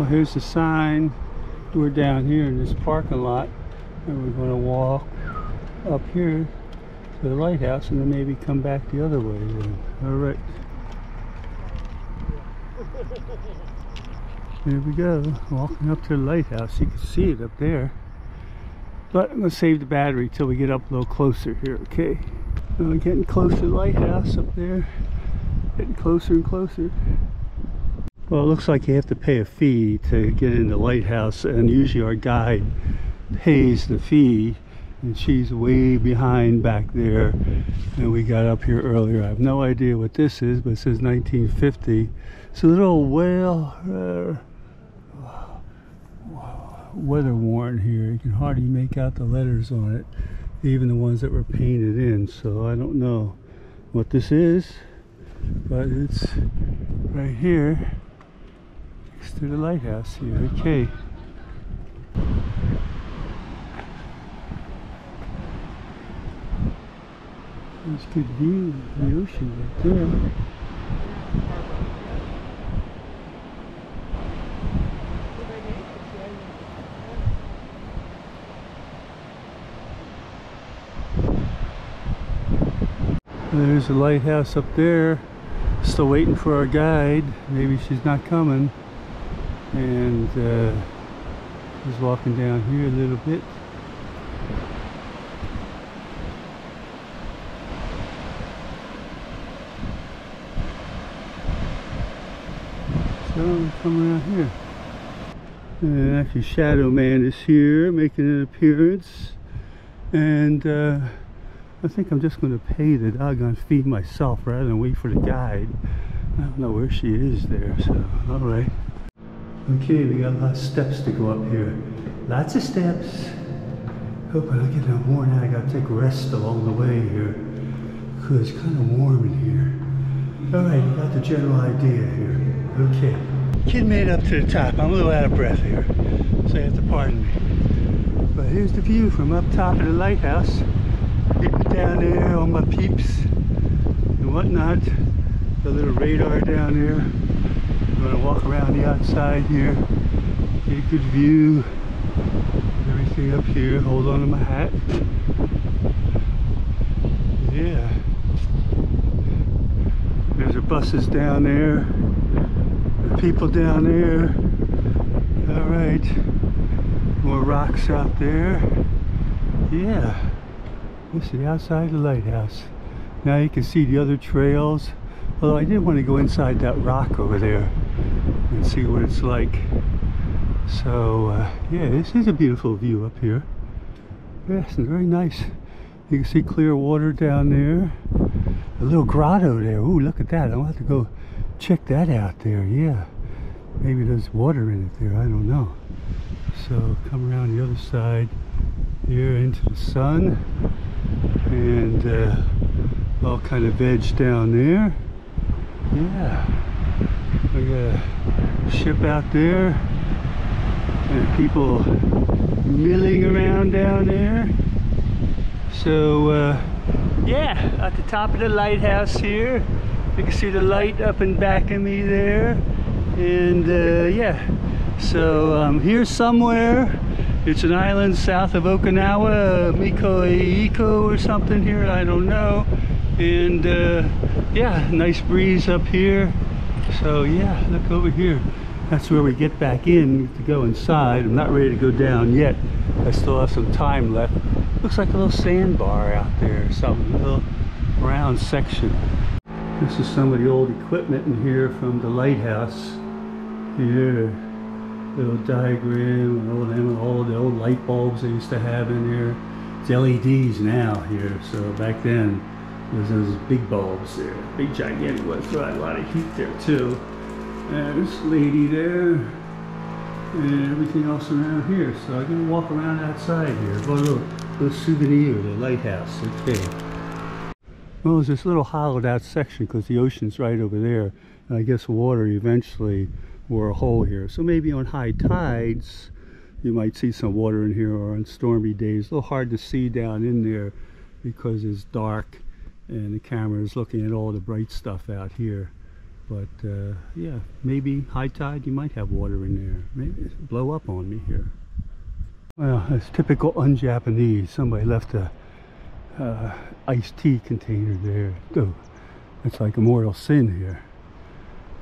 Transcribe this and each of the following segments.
Well, here's the sign. We're down here in this parking lot, and we're going to walk up here to the lighthouse and then maybe come back the other way. All right. Here we go, walking up to the lighthouse. You can see it up there. But I'm going to save the battery till we get up a little closer here, okay? We're getting close to the lighthouse up there. Getting closer and closer. Well, it looks like you have to pay a fee to get in the lighthouse, and usually our guide pays the fee, and she's way behind back there, and we got up here earlier. I have no idea what this is, but it says 1950. It's a little weather worn here. You can hardly make out the letters on it, even the ones that were painted in, so I don't know what this is, but it's right here next to the lighthouse here. Okay. There's a good view of the ocean right there. There's a lighthouse up there. Still waiting for our guide. Maybe she's not coming. And she's walking down here a little bit. So we come around here. And actually Shadow Man is here making an appearance. And I think I'm just going to pay the doggone fee myself rather than wait for the guide. I don't know where she is there, so alright. Okay, we got a lot of steps to go up here. Lots of steps. Hope I don't get no worn out. I gotta take rest along the way here, because it's kind of warm in here. Alright, you got the general idea here. Okay. Kid made it up to the top. I'm a little out of breath here, so you have to pardon me. But here's the view from up top of the lighthouse. People down there, all my peeps and whatnot. The little radar down there. I'm going to walk around the outside here, get a good view of everything up here. Hold on to my hat. Yeah. There's the buses down there. The people down there. Alright. More rocks out there. Yeah. This is the outside of the lighthouse. Now you can see the other trails. Although I did want to go inside that rock over there and see what it's like. So yeah, this is a beautiful view up here. Yes, it's very nice. You can see clear water down there. A little grotto there. Ooh, look at that. I'll have to go check that out there. Yeah. Maybe there's water in it there. I don't know. So come around the other side here into the sun. And all kind of veg down there. Yeah, we got a ship out there and people milling around down there. So yeah, at the top of the lighthouse here, you can see the light up and back of me there. And yeah, so I'm here somewhere. It's an island south of Okinawa, Miyako or something here, I don't know. And yeah, nice breeze up here. So yeah, look over here. That's where we get back in to go inside. I'm not ready to go down yet. I still have some time left. Looks like a little sandbar out there, something, a little round section. This is some of the old equipment in here from the lighthouse. Here. Little diagram and all the old light bulbs they used to have in here. It's LEDs now here, so back then there's those big bulbs there, big gigantic ones. So a lot of heat there too. And this lady there, and everything else around here. So I'm gonna walk around outside here. Go a little souvenir of the lighthouse. Okay. Well, there's this little hollowed out section because the ocean's right over there, and I guess water eventually or a hole here. So maybe on high tides you might see some water in here, or on stormy days. A little hard to see down in there because it's dark and the camera is looking at all the bright stuff out here. but yeah, maybe high tide you might have water in there. Maybe it'll blow up on me here. Well, it's typical un-Japanese. Somebody left a iced tea container there. Oh, it's like a mortal sin here.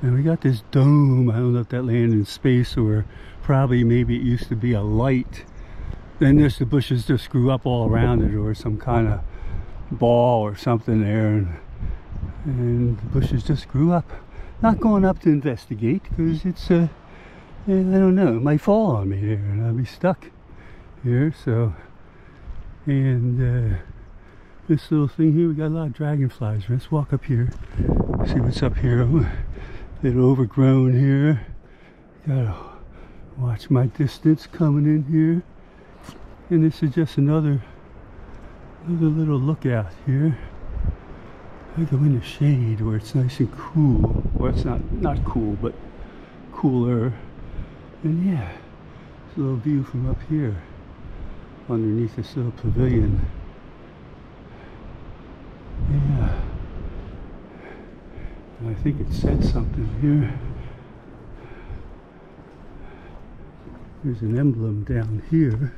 And we got this dome. I don't know if that landed in space or probably maybe it used to be a light. Then there's the bushes just grew up all around it, or some kind of ball or something there, and the bushes just grew up. Not going up to investigate because it's yeah, I don't know, it might fall on me there and I'll be stuck here. So, and this little thing here, we got a lot of dragonflies. Let's walk up here, see what's up here. Ooh, a little overgrown here. Gotta watch my distance coming in here. And this is just another little lookout here. I go in the shade where it's nice and cool. Well, it's not cool, but cooler. And yeah, it's a little view from up here underneath this little pavilion. Yeah, and I think it said something here. There's an emblem down here.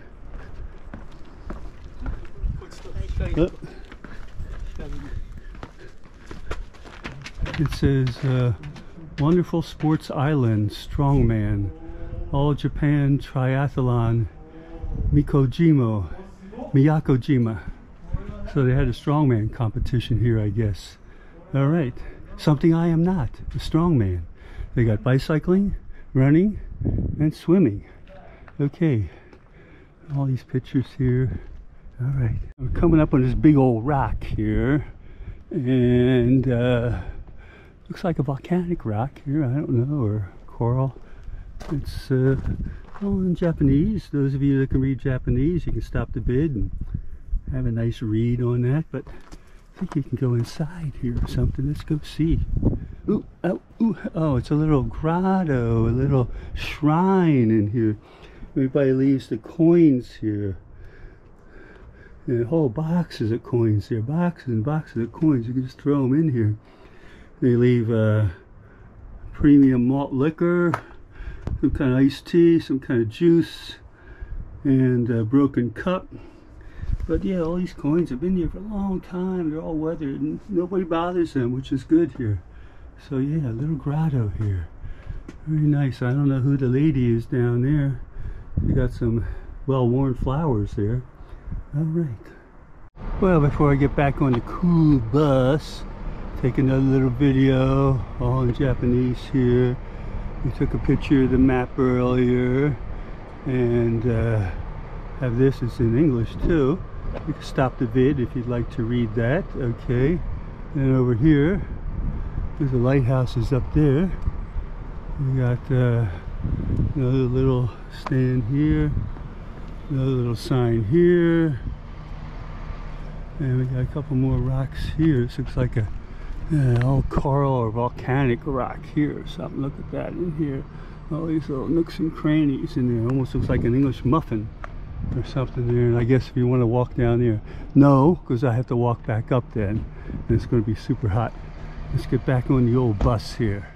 Oh. It says Wonderful Sports Island Strongman All Japan Triathlon Miyakojima. So they had a strongman competition here, I guess. Alright, something I am not, a strongman. They got bicycling, running, and swimming. Okay, all these pictures here. Alright, I'm coming up on this big old rock here, and looks like a volcanic rock here, I don't know, or coral. It's all in Japanese. Those of you that can read Japanese, you can stop the vid and have a nice read on that, but I think you can go inside here or something. Let's go see. Ooh, oh, ooh, oh, it's a little grotto, a little shrine in here. Everybody leaves the coins here. And whole boxes of coins here, boxes and boxes of coins. You can just throw them in here. They leave premium malt liquor, some kind of iced tea, some kind of juice, and a broken cup. But yeah, all these coins have been here for a long time. They're all weathered and nobody bothers them, which is good here. So yeah, a little grotto here. Very nice. I don't know who the lady is down there. You got some well-worn flowers there. Alright. Well, before I get back on the cool bus, take another little video, all in Japanese here. We took a picture of the map earlier, and have this, it's in English too. You can stop the vid if you'd like to read that. Okay. And over here, there's the lighthouses up there. We got another little stand here. Another little sign here, and we got a couple more rocks here. This looks like a old coral or volcanic rock here or something. Look at that in here. All these little nooks and crannies in there. Almost looks like an English muffin or something there. And I guess if you want to walk down there, no, because I have to walk back up then, and it's going to be super hot. Let's get back on the old bus here.